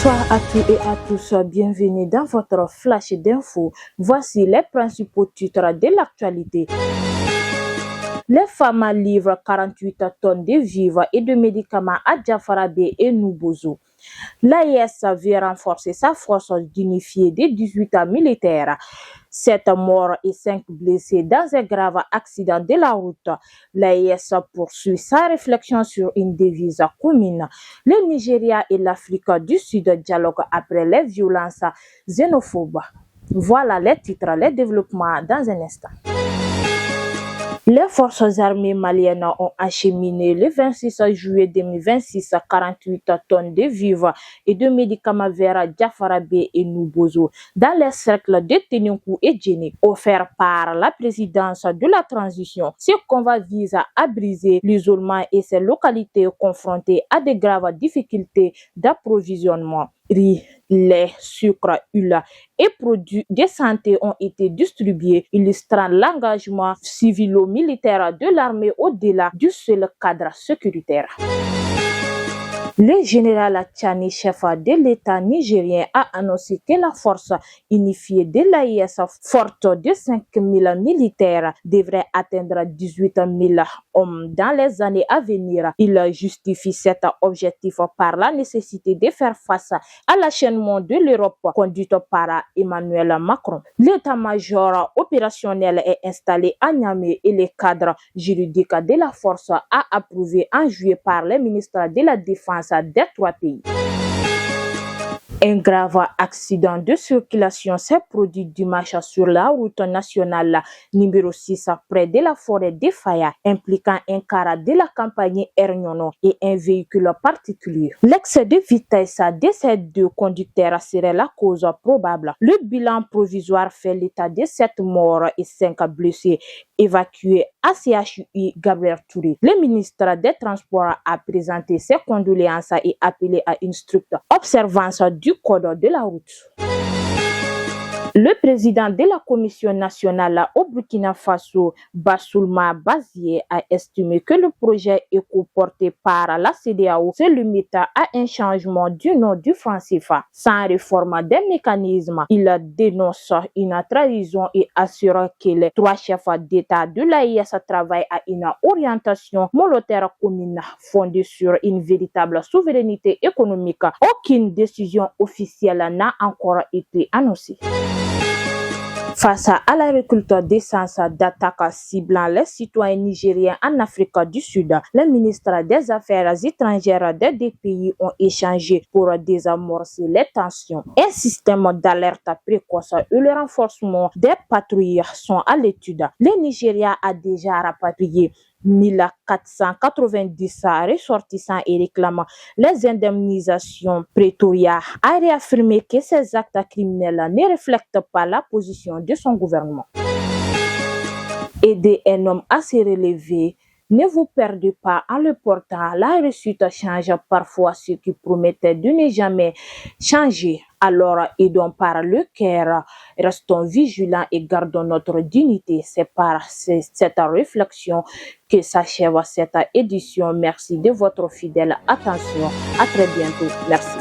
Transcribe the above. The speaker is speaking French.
Bonsoir à toutes et à tous, bienvenue dans votre flash d'infos. Voici les principaux titres de l'actualité. Les femmes livrent 48 tonnes de vivres et de médicaments à Diafarabé et Nubozo. L'AES veut renforcer sa force d'unifier des 18 militaires. 7 morts et 5 blessés dans un grave accident de la route. L'AES poursuit sa réflexion sur une devise commune. Le Nigeria et l'Afrique du Sud dialoguent après les violences xénophobes. Voilà les titres, les développements dans un instant. Les forces armées maliennes ont acheminé le 26 juillet 2026 48 tonnes de vivres et de médicaments vers Diafarabé et Nubozo dans les cercles de Ténoukou et Djéné, offerts par la présidence de la transition. Ce convoi vise à briser l'isolement et ces localités confrontées à de graves difficultés d'approvisionnement. Riz, lait, sucre, huile et produits de santé ont été distribués, illustrant l'engagement civilo-militaire de l'armée au-delà du seul cadre sécuritaire. Le général Tchani, chef de l'État nigérien, a annoncé que la force unifiée de l'AES, forte de 5 000 militaires, devrait atteindre 18 000 hommes dans les années à venir. Il justifie cet objectif par la nécessité de faire face à l'enchaînement de l'Europe conduite par Emmanuel Macron. L'état-major opérationnel est installé à Niamey et le cadre juridique de la force a approuvé en juillet par les ministres de la Défense des 3 pays. Un grave accident de circulation s'est produit dimanche sur la route nationale numéro 6 près de la forêt de Faya, impliquant un car de la campagne Ernono et un véhicule particulier. L'excès de vitesse de ces 2 conducteurs serait la cause probable. Le bilan provisoire fait l'état de 7 morts et 5 blessés évacués à CHUI Gabriel Touré. Le ministre des Transports a présenté ses condoléances et appelé à une stricte observance du code de la route. Le président de la Commission nationale au Burkina Faso, Bassoulma Bazié, a estimé que le projet éco porté par la CEDEAO se limite à un changement du nom du franc CFA. Sans réforme des mécanismes, il dénonce une trahison et assure que les 3 chefs d'État de l'AES travaillent à une orientation monétaire commune fondée sur une véritable souveraineté économique. Aucune décision officielle n'a encore été annoncée. Face à la récolte d'essence d'attaques ciblant les citoyens nigériens en Afrique du Sud, les ministres des Affaires étrangères des 2 pays ont échangé pour désamorcer les tensions. Un système d'alerte précoce et le renforcement des patrouilles sont à l'étude. Le Nigeria a déjà rapatrié 1490 ressortissants et réclamant les indemnisations. Pretoria a réaffirmé que ces actes criminels ne reflètent pas la position de son gouvernement. Aider un homme à se relever. Ne vous perdez pas en le portant. La réussite change parfois ce qui promettait de ne jamais changer. Alors aidons par le cœur, restons vigilants et gardons notre dignité. C'est par cette réflexion que s'achève cette édition. Merci de votre fidèle attention. À très bientôt. Merci.